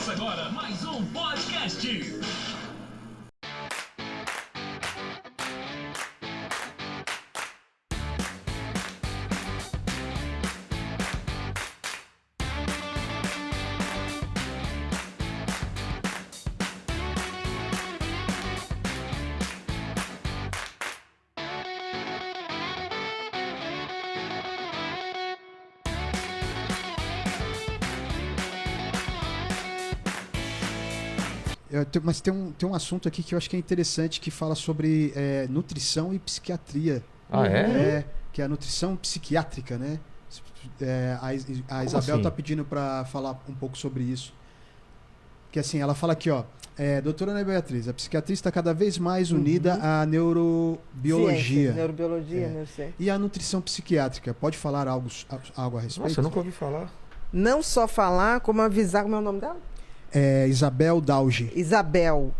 Começa agora mais um podcast. Mas tem um assunto aqui que eu acho que é interessante, que fala sobre nutrição e psiquiatria. Ah, é? Que é a nutrição psiquiátrica, né? A Isabel assim? tá pedindo para falar um pouco sobre isso. Que assim, ela fala aqui, ó. Doutora Ana Beatriz, a psiquiatria está cada vez mais unida à neurobiologia. Ciência, neurobiologia, neurociência. E a nutrição psiquiátrica, pode falar algo a respeito? Nossa, eu nunca ouvi falar. Não só falar, como avisar. Como é o nome dela? Isabel Dauge. Isabel,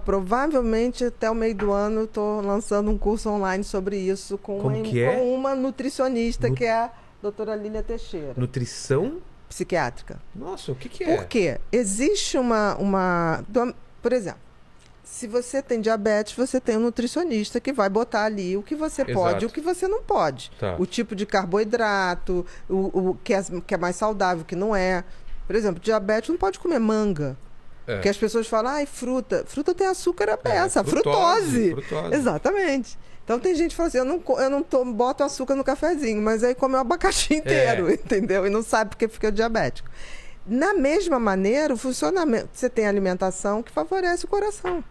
provavelmente até o meio do ano eu estou lançando um curso online sobre isso com uma nutricionista, que é a doutora Lília Teixeira. Nutrição? Psiquiátrica. Nossa, o que é? Por quê? Existe por exemplo, se você tem diabetes, você tem um nutricionista que vai botar ali o que você pode e o que você não pode. Tá. O tipo de carboidrato, o que é mais saudável, o que não é. Por exemplo, diabetes não pode comer manga. Porque as pessoas falam, fruta. Fruta tem açúcar a peça, frutose. Exatamente. Então tem gente que fala assim, eu não boto açúcar no cafezinho, mas aí come o abacaxi inteiro, entendeu? E não sabe porque fica diabético. Na mesma maneira, o funcionamento, você tem alimentação que favorece o coração.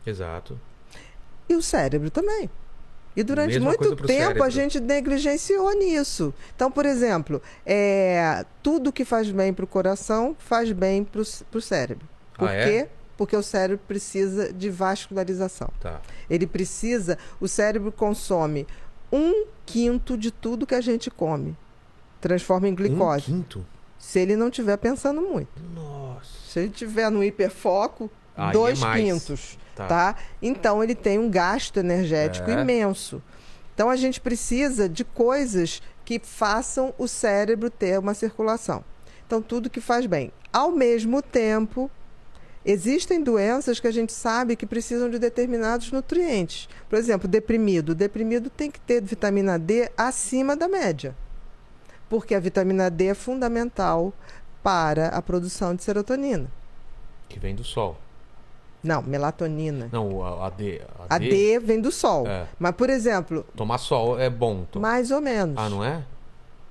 Exato. E o cérebro também. E durante muito tempo a gente negligenciou nisso. Então, por exemplo, tudo que faz bem para o coração faz bem para o cérebro. Por quê? Porque o cérebro precisa de vascularização. Tá. O cérebro consome 1/5 de tudo que a gente come. Transforma em glicose. 1/5? Se ele não estiver pensando muito. Nossa. Se ele estiver no hiperfoco, 2/5. Tá? Então, ele tem um gasto energético imenso. Então, a gente precisa de coisas que façam o cérebro ter uma circulação. Então, tudo que faz bem. Ao mesmo tempo, existem doenças que a gente sabe que precisam de determinados nutrientes. Por exemplo, deprimido. O deprimido tem que ter vitamina D acima da média. Porque a vitamina D é fundamental para a produção de serotonina. Que vem do sol. Não, melatonina. Não, a D. A D vem do sol. Mas, por exemplo... Tomar sol é bom. Mais ou menos. Ah, não é?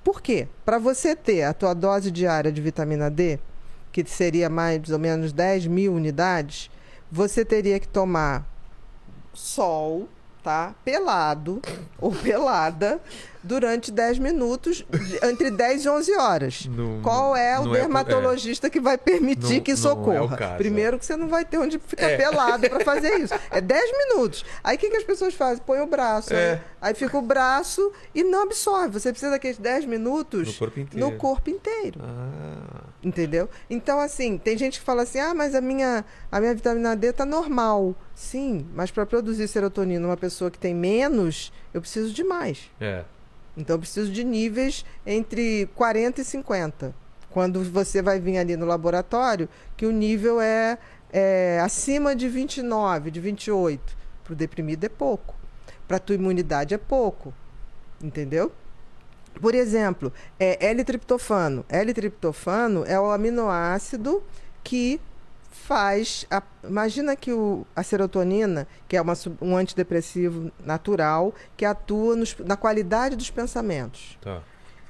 Por quê? Para você ter a tua dose diária de vitamina D, que seria mais ou menos 10.000 unidades, você teria que tomar sol, tá? Pelado ou pelada, durante 10 minutos, entre 10 e 11 horas. Qual é o dermatologista que vai permitir que isso ocorra? Primeiro que você não vai ter onde ficar pelado para fazer isso. É 10 minutos. Aí o que as pessoas fazem? Põe o braço, né? Aí fica o braço e não absorve. Você precisa daqueles 10 minutos no corpo inteiro. Entendeu? Então, assim, tem gente que fala assim, mas a minha vitamina D tá normal. Sim, mas para produzir serotonina uma pessoa que tem menos, eu preciso de mais. Então, eu preciso de níveis entre 40 e 50. Quando você vai vir ali no laboratório, que o nível é acima de 29, de 28. Para o deprimido é pouco. Para a tua imunidade é pouco. Entendeu? Por exemplo, L-triptofano. L-triptofano é o aminoácido que faz... Imagina que a serotonina, que é um antidepressivo natural, que atua na qualidade dos pensamentos. Tá.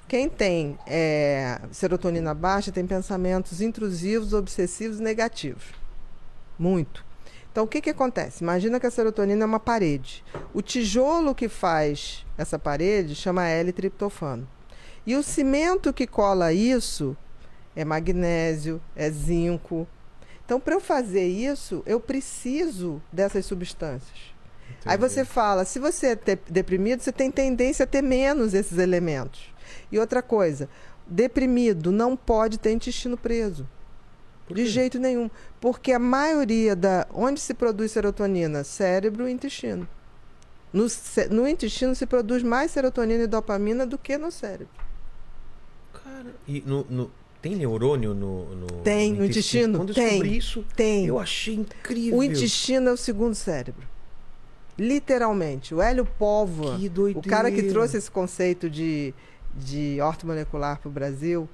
Quem tem serotonina baixa tem pensamentos intrusivos, obsessivos e negativos. Muito. Então, o que acontece? Imagina que a serotonina é uma parede. O tijolo que faz essa parede chama L-triptofano. E o cimento que cola isso é magnésio, é zinco. Então, para eu fazer isso, eu preciso dessas substâncias. Entendi. Aí você fala, se você é deprimido, você tem tendência a ter menos esses elementos. E outra coisa, deprimido não pode ter intestino preso. De jeito nenhum. Porque a maioria onde se produz serotonina? Cérebro e intestino. No intestino se produz mais serotonina e dopamina do que no cérebro. Cara, e Tem neurônio no Tem, no intestino? Quando eu Tem. descobri isso, Tem. eu achei incrível. O intestino é o segundo cérebro. Literalmente. O Hélio Póvoa, Que o doideira. cara que trouxe esse conceito de ortomolecular para o Brasil,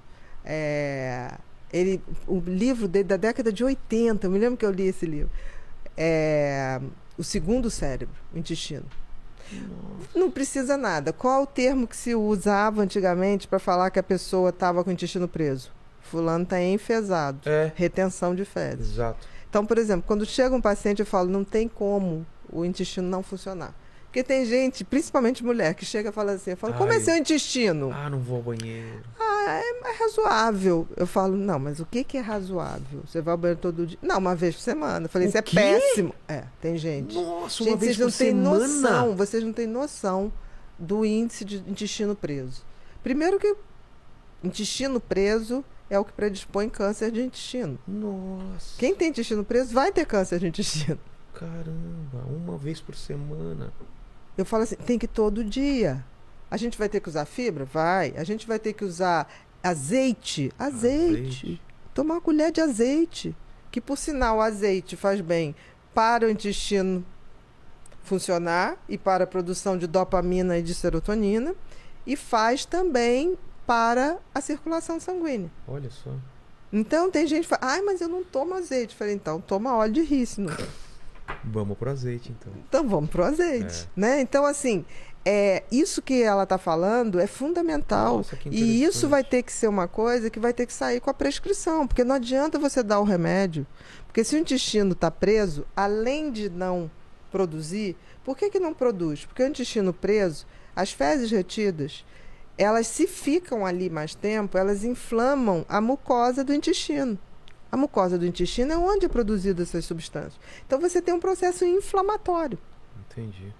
o livro dele da década de 80, eu me lembro que eu li esse livro, o segundo cérebro, o intestino. Nossa. Não precisa nada. Qual o termo que se usava antigamente para falar que a pessoa estava com o intestino preso? Fulano está enfesado. É. Retenção de fezes. Exato. Então, por exemplo, quando chega um paciente, eu falo, não tem como o intestino não funcionar. Porque tem gente, principalmente mulher, que chega e fala assim, eu falo, como é Ai. seu intestino? Ah, não vou ao banheiro. É razoável. Eu falo, não, mas o que é razoável? Você vai ao banheiro todo dia? Não, uma vez por semana. Eu falei, O isso é quê? péssimo. Tem gente. Nossa, Gente, uma vez vocês não por têm semana? noção, vocês não têm noção do índice de intestino preso. Primeiro que intestino preso é o que predispõe câncer de intestino. Nossa. Quem tem intestino preso vai ter câncer de intestino. Caramba, uma vez por semana. Eu falo assim, tem que ir todo dia. A gente vai ter que usar fibra? Vai. A gente vai ter que usar azeite? Azeite. Tomar uma colher de azeite. Que, por sinal, o azeite faz bem para o intestino funcionar e para a produção de dopamina e de serotonina. E faz também para a circulação sanguínea. Olha só. Então, tem gente que fala, ai, mas eu não tomo azeite. Eu falei, então, toma óleo de rícino. Vamos pro azeite, então. Então, vamos pro azeite, né? Então, assim, isso que ela está falando é fundamental. Nossa, que e isso interessante. vai ter que ser uma coisa que vai ter que sair com a prescrição, porque não adianta você dar o remédio. Porque se o intestino está preso, além de não produzir, por que não produz? Porque o intestino preso, as fezes retidas, elas se ficam ali mais tempo, elas inflamam a mucosa do intestino. A mucosa do intestino é onde é produzida essas substâncias. Então você tem um processo inflamatório. Entendi.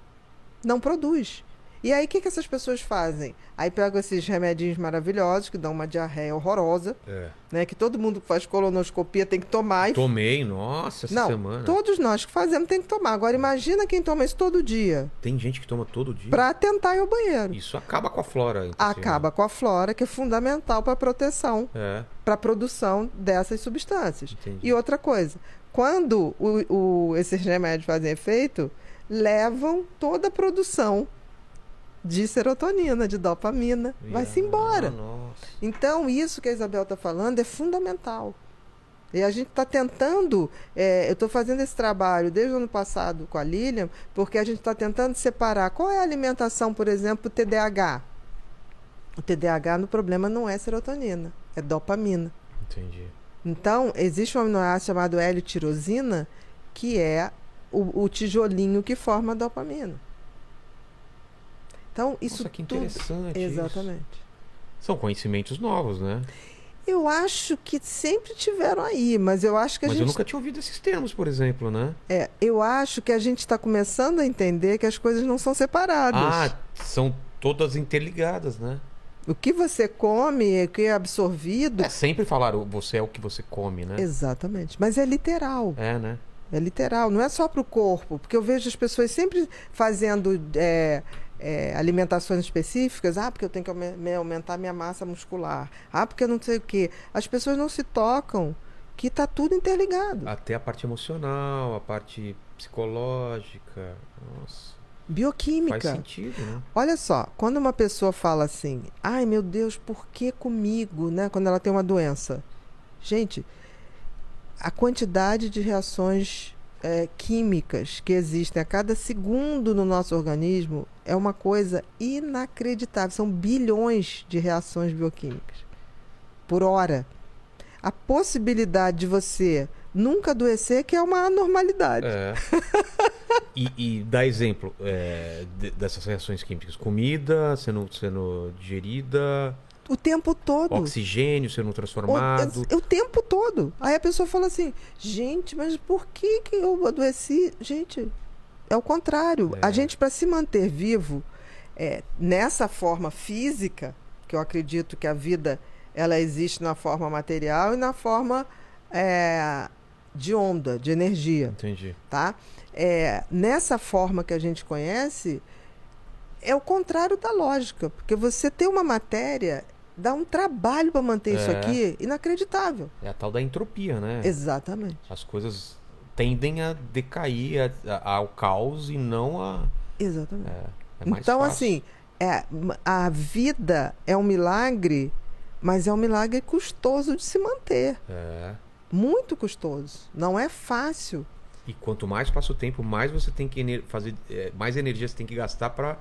Não produz. E aí o que essas pessoas fazem? Aí pegam esses remedinhos maravilhosos que dão uma diarreia horrorosa, né? Que todo mundo que faz colonoscopia tem que tomar. Tomei, nossa, essa Não, semana. todos nós que fazemos tem que tomar. Agora imagina quem toma isso todo dia Tem gente que toma todo dia. para tentar ir ao banheiro. Isso acaba com a flora. intestinal. Acaba com a flora, que é fundamental para a proteção, para a produção dessas substâncias. Entendi. E outra coisa, quando esses remédios fazem efeito, levam toda a produção de serotonina, de dopamina, vai-se embora. Nossa. Então, isso que a Isabel está falando é fundamental. E a gente está tentando, eu estou fazendo esse trabalho desde o ano passado com a Lilian, porque a gente está tentando separar qual é a alimentação, por exemplo, o TDAH. O TDAH, no problema, não é serotonina, é dopamina. Entendi. Então, existe um aminoácido chamado L-tirosina, que é o tijolinho que forma a dopamina. Então, isso Nossa, que tudo... interessante. Exatamente. Isso. São conhecimentos novos, né? Eu acho que sempre tiveram aí, mas eu acho que Mas eu nunca tinha ouvido esses termos, por exemplo, né? eu acho que a gente está começando a entender que as coisas não são separadas. Ah, são todas interligadas, né? O que você come, o que é absorvido... Sempre falaram, você é o que você come, né? Exatamente. Mas é literal. É, né? É literal, não é só para o corpo. Porque eu vejo as pessoas sempre fazendo alimentações específicas. Porque eu tenho que aumentar minha massa muscular. Porque eu não sei o quê. As pessoas não se tocam que está tudo interligado. Até a parte emocional, a parte psicológica. Nossa. Bioquímica. Faz sentido, né? Olha só, quando uma pessoa fala assim, ai meu Deus, por que comigo, né? Quando ela tem uma doença. Gente, a quantidade de reações químicas que existem a cada segundo no nosso organismo é uma coisa inacreditável. São bilhões de reações bioquímicas por hora. A possibilidade de você nunca adoecer, que é uma anormalidade. E dá exemplo dessas reações químicas. Comida sendo digerida... O tempo todo. Oxigênio sendo transformado. O tempo todo. Aí a pessoa fala assim, gente, mas por que eu adoeci? Gente, é o contrário. A gente, para se manter vivo, nessa forma física, que eu acredito que a vida ela existe na forma material e na forma de onda, de energia. Entendi. Tá? Nessa forma que a gente conhece, é o contrário da lógica. Porque você ter uma matéria dá um trabalho para manter isso É. aqui inacreditável. É a tal da entropia, né? Exatamente. As coisas tendem a decair ao caos e não a... Exatamente. É mais Então, fácil. assim, a vida é um milagre, mas é um milagre custoso de se manter. É. Muito custoso. Não é fácil. E quanto mais passa o tempo, mais você tem que fazer... mais energia você tem que gastar para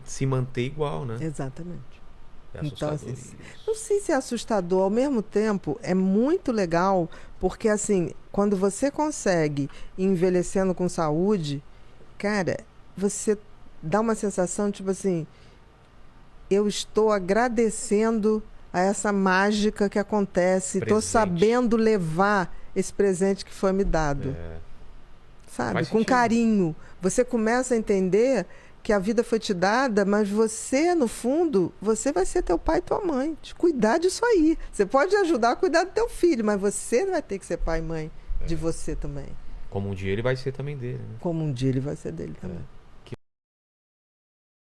se manter igual, né? Exatamente. É Então, assustador assim, isso. não sei se é assustador, ao mesmo tempo é muito legal, porque assim, quando você consegue ir envelhecendo com saúde, cara, você dá uma sensação tipo assim, eu estou agradecendo a essa mágica que acontece, estou Presente. sabendo levar esse presente que foi me dado, É. sabe? Faz Com sentido. carinho. Você começa a entender que a vida foi te dada, mas você, no fundo, você vai ser teu pai e tua mãe. Te cuidar disso aí. Você pode ajudar a cuidar do teu filho, mas você vai ter que ser pai e mãe de você também. Como um dia ele vai ser também dele, né? Como um dia ele vai ser dele também.